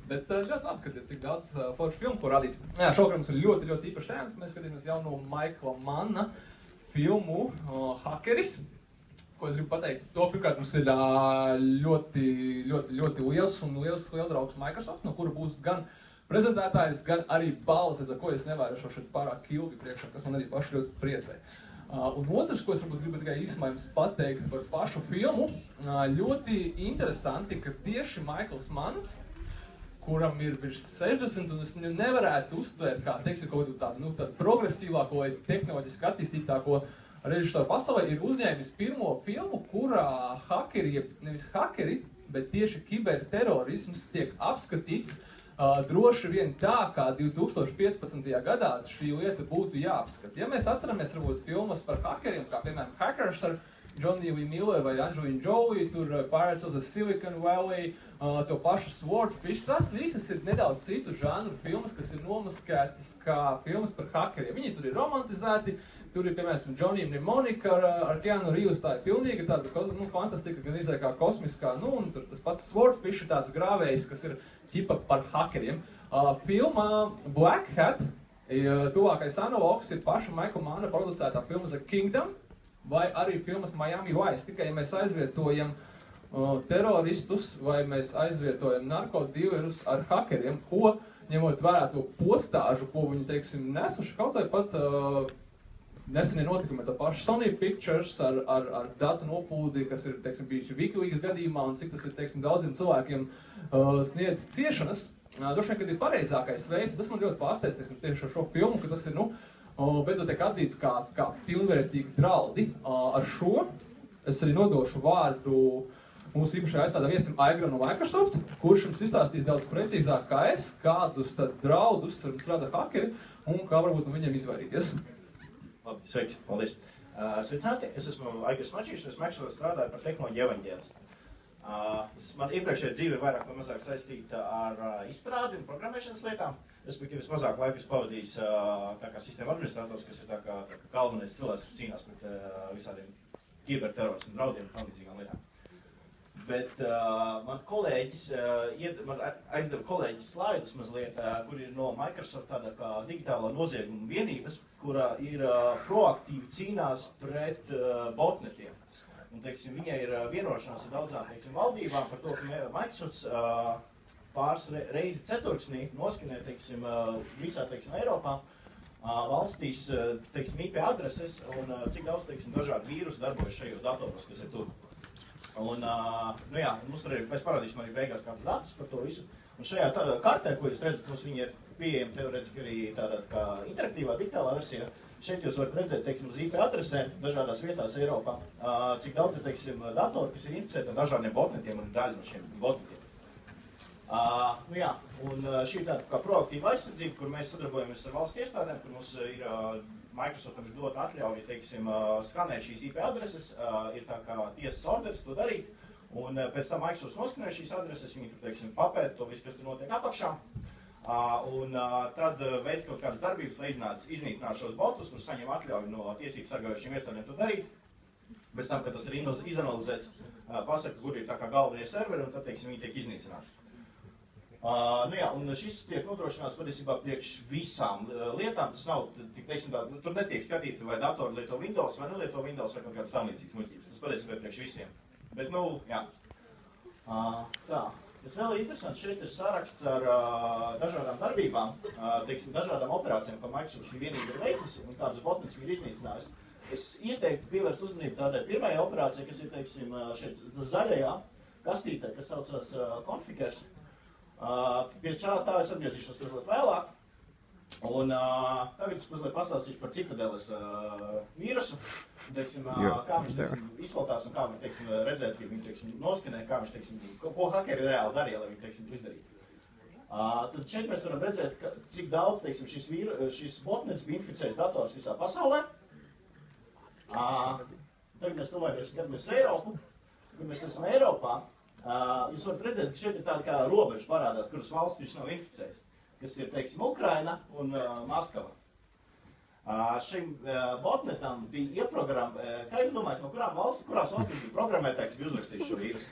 Bet ļoti labi, ka ir tik daudz foršu filmu, ko radīt. Jā, šovakar mums ir ļoti, ļoti īpašs ēns. Mēs skatīsimies jauno Maikla Manna filmu Hakeris. Ko es gribu pateikt? To pirmkārt mums ir ļoti liels draugs Microsoft, no kura būs gan prezentētājs, gan arī balvas, ar ko es nevērošu šeit pārāk ilgi priekšā, kas man arī paši ļoti priecē. Un otrs, ko es varbūt gribu tikai īsumā jums pateikt par pašu filmu, ļoti interesanti, ka tieši Maikls Manns, kuram ir virs 60, un es viņu nevarētu uztvērt kā, teiksim, kaut kādu tādu progresīvāko vai tehnoloģiski attīstītāko režisoru pasaulē, ir uzņēmis pirmo filmu, kurā hakeri, nevis hakeri, bet tieši kiberterorisms tiek apskatīts droši vien tā, kā 2015. gadā šī lieta būtu jāapskata. Ja mēs atceramies varbūt filmas par hakeriem, kā piemēram Hackers ar Johnny Lee Miller vai Angelina Jolie, tur Pirates of the Silicon Valley, to pašu Swordfish, tas visas ir nedaudz citu žanru filmas, kas ir nomaskētas kā filmas par hakeriem. Viņi tur ir romantizēti, tur ir, piemēram, Johnny Mnemonica ar Keanu Reeves, tā ir pilnīgi tāda fantastika, gan izdeja kā kosmiskā, un tur tas pats Swordfish ir tāds grāvējs, kas ir ķipa par hakeriem. Filmā Black Hat, tuvākais analogs ir paša Maikla Manna producētā filma The Kingdom, vai arī filmas Miami Vice, tikai ja mēs aizvietojam teroristus vai mēs aizvietojam narkotīlerus ar hakeriem, ko, ņemot vērā to postāžu, ko viņi, teiksim, nesuši, kaut vai pat nesenie notikumi ar to pašu Sony Pictures, ar datu nopūdi, kas ir, teiksim, bijuši Wikileaks gadījumā, un cik tas ir, teiksim, daudziem cilvēkiem sniedz ciešanas. Droši vien, kad ir pareizākais veids, tas man ļoti pārsteidz, teiksim, tieši ar šo filmu, ka tas ir, beidzot tiek atzīts kā pilnvērtīgi draudi. Ar šo es arī nodošu vārdu mūsu īpašajā aizstādām viesim Aigram no Microsoft, kurš jums izstāstīs daudz precīzāk kā es, kādus tad draudus mums rada hakeri un kā varbūt no viņiem izvairīties. Labi, sveiks, paldies. Sveicināti, es esmu Aigars Mačīšs, es Microsoft strādāju par tehnoloģiju evaņģēlistu. Man iepriekšējā dzīve ir vairāk vai mazāk saistīta ar izstrādi un programmēšanas lietām. Respektīvi, es mazāk laiku pavadījis tā kā sistēma administrators, kas ir tā kā galvenais cilvēks, kurš cīnās pret visādiem kiberterorismu draudiem un tam līdzīgām lietām. Bet man kolēģis, man aizdeva kolēģis slaidus mazliet, kur ir no Microsoft tāda kā digitālā nozieguma vienības, kura ir proaktīvi cīnās pret botnetiem. Un, teiksim, viņai ir vienošanās ar daudzām, teiksim, valdībām par to, ka Microsoft pāris reizi ceturksnī noskanē, teiksim, visā, teiksim, Eiropā valstīs, teiksim, IP adreses un cik daudz, teiksim, dažādi vīrusi darbojas šajos datoros, kas ir tur. Un, jā, mums tur ir, mēs parādīsim arī beigās kādus datus par to visu. Un šajā kartē, ko jūs redzat, mums viņi ir pieejami teorētiski arī tādā kā interaktīvā digitālā versijā. Šeit jūs varat redzēt, teiksim, uz IP adresēm dažādās vietās Eiropā, cik daudz ir, teiksim, datori, kas ir inficēti ar dažādiem botnetiem un daļa no šiem botnetiem. Jā, un šī ir tāda kā proaktīva aizsardzība, kur mēs sadarbojamies ar valsts iestādēm, kur mums ir Microsoftam ir dota atļauja, teiksim, skanēt šīs IP adreses, ir tā kā tiesas orderis to darīt, un pēc tam Microsoft noskanē šīs adreses, viņi tur, teiksim, papēta to visu, kas tur notiek apakšā, un tad veids kaut kādas darbības, lai iznīcinātu šos botus, tur saņem atļauju no tiesību sargājošiem iestādēm to darīt. Pēc tam, kad tas ir izanalizēts, pasaka, kur ir tā kā galvenie serveri, un tad, teiksim, viņi tiek iznīcināti. Jā, un šis tiek nodrošināts patiesībā priekš visām lietām. Tas nav, teiksim, tur netiek skatīts, vai datori lieto Windows vai nelieto Windows vai kaut kādas tam līdzīgas muļķības. Tas patiesībā priekš visiem. Bet, jā. Tā. Kas vēl ir interesanti, šeit ir saraksts ar dažādām darbībām, teiksim, dažādām operācijām, ko Microsoft šī vienība ir veikusi un kādas botnetus viņi ir iznīcinājusi. Es ieteiktu pievērst uzmanību tādai pirmajai operācijai, kas ir, teiksim, šeit zaļajā kastītē, kas saucās Configures. Pie tā es atgriezīšos mazliet vēlāk. Un tagad es mazliet pastāstīšu par Citadeles vīrusu, teiksim, kā viņš, teiksim, izplatās un kā viņi, teiksim, redzēt, ja viņi, teiksim, noskanē, kā viņš, teiksim, ko hakeri reāli darīja, lai viņi, teiksim, to izdarītu. Tad šeit mēs varam redzēt, cik daudz, teiksim, šis botnets bija inficējis dators visā pasaulē. Tagad mēs tuvojamies, skatāmies Eiropu, kad mēs esam Eiropā. Jūs varat redzēt, ka šeit ir tāda kā robeža parādās, kuras valsts viņš nav inficējis, kas ir, teiksim, Ukraina un Maskava. Šim botnetam bija ieprogrammēts, kā jūs domājat, no kurās valstīs bija programmētājs, bija uzrakstījis šo vīrusu?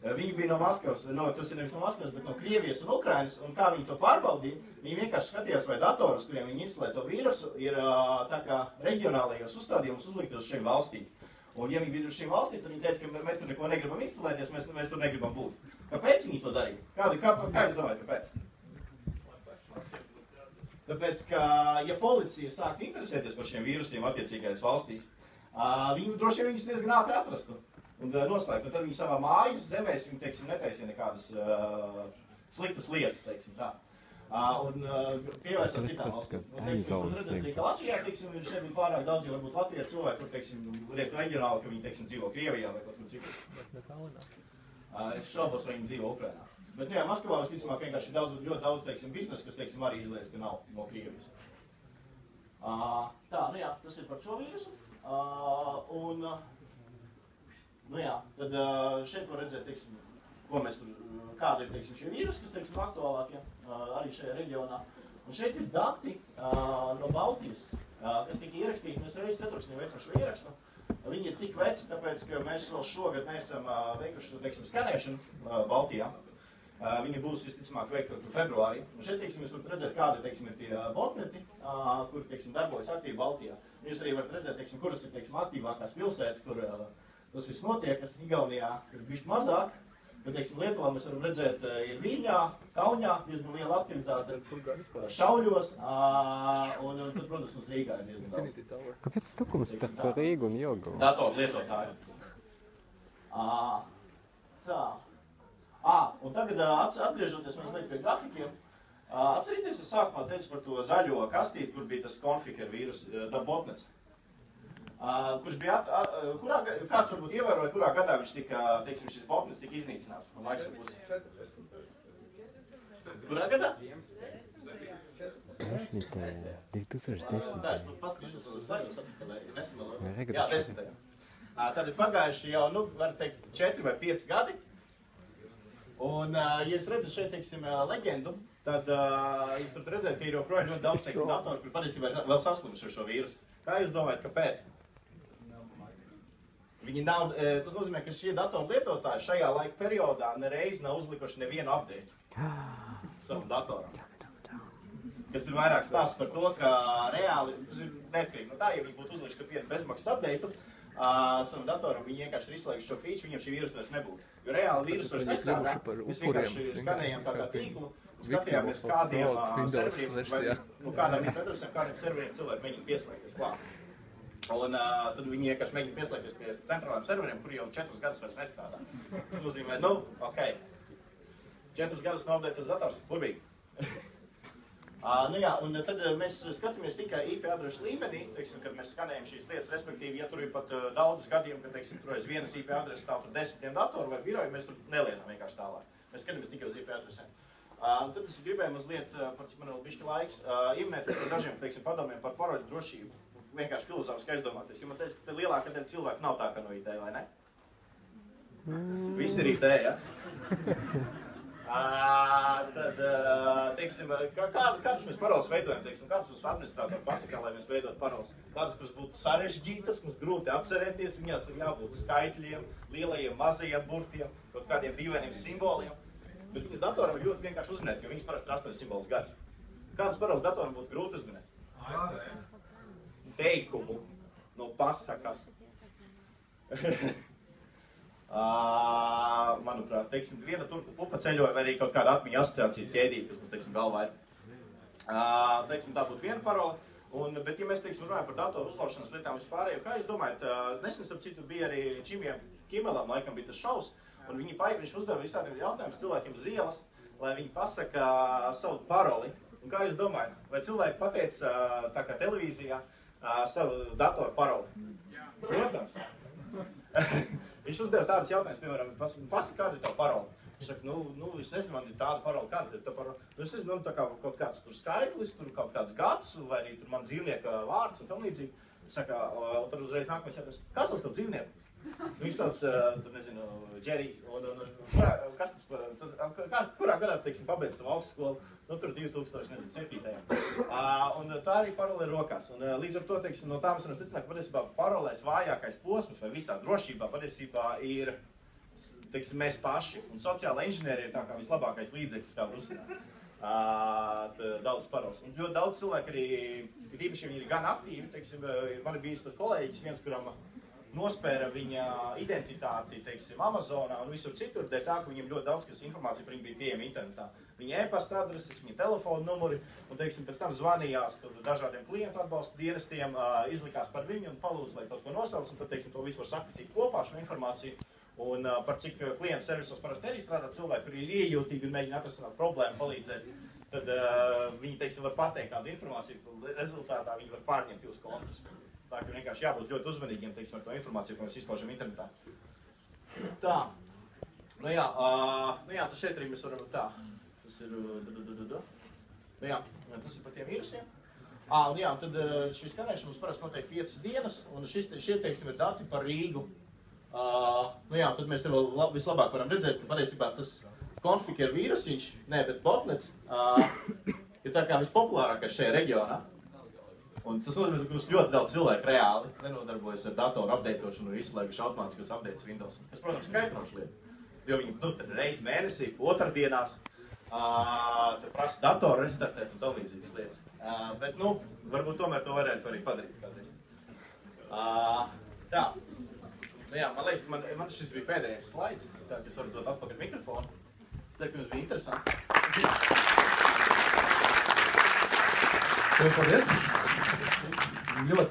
Viņi bija no Maskavas, tas ir nevis no Maskavas, bet no Krievijas un Ukrainas, un kā viņi to pārbaudīja, viņi vienkārši skatījās, vai datorus, kuriem viņi instalē to vīrusu, ir tā kā reģionālajos uzstādījumus uzlikti uz šiem valstīm. Un ja viņi bija uz šīm valstīm, tad viņi teica, ka mēs tur neko negribam instalēties, mēs tur negribam būt. Kāpēc viņi to darīja? Kā jūs domājat, kāpēc? Tāpēc, ka, ja policija sāk interesēties par šiem vīrusiem attiecīgajās valstīs, viņi droši vien viņus diezgan ātri atrastu un noslēgt. Un tad viņi savā mājas zemēs, viņi, teiksim, netaisīja nekādas sliktas lietas, teiksim, tā. Un pievērsās citām valstīm. Un, teiksim, mēs redzam arī, ka Latvijā, teiksim, šeit bija pārāk daudz, jo varbūt Latvijā ir cilvēki, kur, teiksim, reģionāli, ka viņi, teiksim, dzīvo Krievijā vai kaut kur citur. Es šaubos, vai viņi dzīvo Ukrainā. Bet, jā, Maskavā visticamāk vienkārši ļoti daudz, teiksim, biznesu, kas, teiksim, arī izliedz, ka nav no Krievijas. Tā, nu jā, tas ir par šo vīrusu. Nu jā, tad šeit var redzēt, teiksim, kāda ir, teiksim, šie vīrusi, kas, teiksim, aktuālākie arī šajā reģionā. Un šeit ir dati no Baltijas, kas tika ierakstīti. Mēs reiz ceturksnī veicam šo ierakstu. Viņi ir tik veci, tāpēc, ka mēs vēl šogad neesam veikuši, teiksim, skanēšanu Baltijā. Viņi būs visticamāk veikti februārī. Un šeit, teiksim, jūs varat redzēt, kādi, teiksim, ir tie botneti, kuri, teiksim, darbojas aktīvi Baltijā. Jūs arī varat redzēt, teiksim, kuras ir, teiksim, aktīvākās pilsētas, kur tas viss notiek, kas Igaunijā ir bišķi mazāk. Bet, teiksim, Lietuvā mēs varam redzēt, ir Viļņā, Kaunijā diezgan liela aktivitāte, Šauļos, un tad, protams, mums Rīgā ir diezgan daudz. Kāpēc tukums starp Rīgu un Jelgavu? Datoru lietotāji. Tā. Un tagad atgriežoties mazliet pie grafikiem, atcerieties, es sākumā teicu par to zaļo kastīti, kur bija tas konfiker vīrus, botnets. Kurš bija, kāds varbūt ievēroja, kurā gadā viņš tika, teiksim, šis botnets tika iznīcināts no Microsoft puses? Kurā gadā? 2010. Tā, es paskatīšos to slaidus, lai nesamaloju. Jā, 10. Tad ir pagājuši jau, var teikt, 4 vai 5 gadi. Un, ja jūs redzat šeit, teiksim, leģendu, tad jūs varat redzēt, ka ir joprojām ļoti daudz, teiksim, datoru, kur patiesībā vēl saslimuši ar šo vīrusu. Kā jūs domājat, kāpēc? Viņi nav, tas nozīmē, ka šie datoru lietotāji šajā laika periodā nereiz nav uzlikuši nevienu update savam datoram. Kas ir vairāk stāsts par to, ka reāli, tas ir neatkarīgi no tā, ja viņi būtu uzlikuši kaut vienu bezmaksas updateu savam datoram, viņi vienkārši ir izslēguši šo feature, viņiem šī vīrusa vairs nebūtu. Jo reāli vīrusu vairs nestrādā, mēs vienkārši skanējām tā kā tīklu, skatījāmies kādiem serveriem, vai kādām adresēm, kādiem serveriem cilvēki mēģina pieslēgties klāt. Un tad viņi vienkārši mēģina pieslēgties pie centrālajiem serveriem, kuri jau 4 gadus vairs nestrādā. Tas nozīmē, ok, 4 gadus novdēt tas dators, burbīgi. Nu jā, un tad mēs skatāmies tikai IP adrešu līmenī, teiksim, kad mēs skanējam šīs lietas, respektīvi, ja tur ir pat daudz gadījumu, kad, teiksim, tur aiz vienas IP adreses stāv tur 10 datoru vai biroju, mēs tur nelienam vienkārši tālāk. Mēs skatāmies tikai uz IP adresēm. Tad es gribēju mazliet, par cik man vēl bišķi laiks, ieminēties par dažiem, teiksim, padomiem par paroļu drošību. Vienkārši filozofiski aizdomāties, jo man teica, ka te lielākā daļa cilvēku nav tā, kā no IT, vai ne? Visi ir IT, ja? Tad, teiksim, kādas mēs paroles veidojam, teiksim, kādas mums administratori pasakā, lai mēs veidot paroles? Kādas, kuras būtu sarežģītas, mums grūti atcerēties, viņās ir jābūt skaitļiem, lielajiem, mazajiem burtiem, kaut kādiem dīvainiem simboliem. Bet viņas datoram ir ļoti vienkārši uzminēt, jo viņas parasti 8 simbolus gadus. Kādas paroles datoram būtu grūti uzminēt? Teikumu no pasakas. Manuprāt, teiksim, viena turku pupa ceļoja vai arī kaut kāda atmiņa asociācija ķēdīte, kas mums, teiksim, galvā ir. Teiksim, tā būtu viena parola. Bet, ja mēs, teiksim, runājam par datoru uzlaušanas lietām vispārējo, kā jūs domājat, nesen, starp citu, bija arī Čimijam Kimelam, laikam bija tas šovs, un viņš uzdeva visādiem jautājumus cilvēkiem uz ielas, lai viņi pasaka savu paroli. Un kā jūs domājat, vai cilvēki pateica, tā kā televīzijā, savu datoru paroli? Protams. Viņš uzdeva tādus jautājumus, piemēram, pasaka, kāda ir tā parola? Viņš saka, es nezinu, man ir tāda parola, kāda ir tā parola. Es nezinu, man tā kā kaut kāds tur skaitlis, tur kaut kāds gads, vai arī tur man dzīvnieka vārds un tam līdzīgi. Saka, un tad uzreiz nākamais jautājums, kas tas tev dzīvnieku? Viņš sauc, tur nezinu, Džerijs, kurā gadā, teiksim, pabeidz savu augstskolu, tur 2007. Un tā arī parole ir rokās. Un līdz ar to, teiksim, no tā mēs varam secināt, ka patiesībā parolēs vājākais posms vai visā drošībā patiesībā ir teiksim, mēs paši, un sociāla inženierija ir tā kā vislabākais līdzeklis, kā var uzzināt. Daudz paros. Un ļoti daudz cilvēku arī, īpaši viņi ir gan aktīvi, teiksim, man ir bijis pat kolēģis viens, kuram nospēra viņa identitāti, teiksim, Amazonā un visur citur, dēļ tā, ka viņiem ļoti daudz, kas informācija par viņu bija pieejama internetā. Viņa e-pasta adreses, viņa telefona numuri, un, teiksim, pēc tam zvanījās dažādiem klientu atbalsta dienestiem, izlikās par viņu un palūdz, lai kaut ko nosauc, un tad, teiksim, to visu var sakasīt kopā šo informāciju. Un par cik klientu servisos parasti arī strādā cilvēki, kuri ir iejūtīgi un mēģina atrasināt problēmu, palīdzēt, tad viņi, teiksim, var pateikt kādu informāciju, tad rezultātā viņi var pārņemt jūsu kontus. Tā ka vienkārši jābūt ļoti uzmanīgiem, teiksim, ar to informāciju, ko mēs izpaužam internetā. Tā. Nu jā, tad šeit arī mēs varam tā. Tas ir... Nu jā, tas ir par tiem vīrusiem. Un jā, tad šī skanēšana mums parasti notiek 5 dienas, un šie, teiksim, ir dati par Rīgu. Nu jā, tad mēs te vēl vislabāk varam redzēt, ka patiesībā tas konfig ir vīrusiņš, bet botnets ir tā kā vispopulārākais šajā reģionā. Un tas nozīmē, ka mums ļoti daudz cilvēku reāli nenodarbojas ar datoru updatēšanu un izslēguši automātiskus updates Windows. Tas, protams, skaitinoši lieta, jo viņi reizi mēnesī, otrdienās, prasa datoru restartēt un tam līdzīgas lietas. Bet, nu, varbūt tomēr to varētu arī padarīt kādreiz. Tā. Nu jā, man liekas, ka man šis bija pēdējais slaids, tā ka es varu dot atpakaļ mikrofonu. Es teiktu, ka jums bija interesanti. Paldies! Ļoti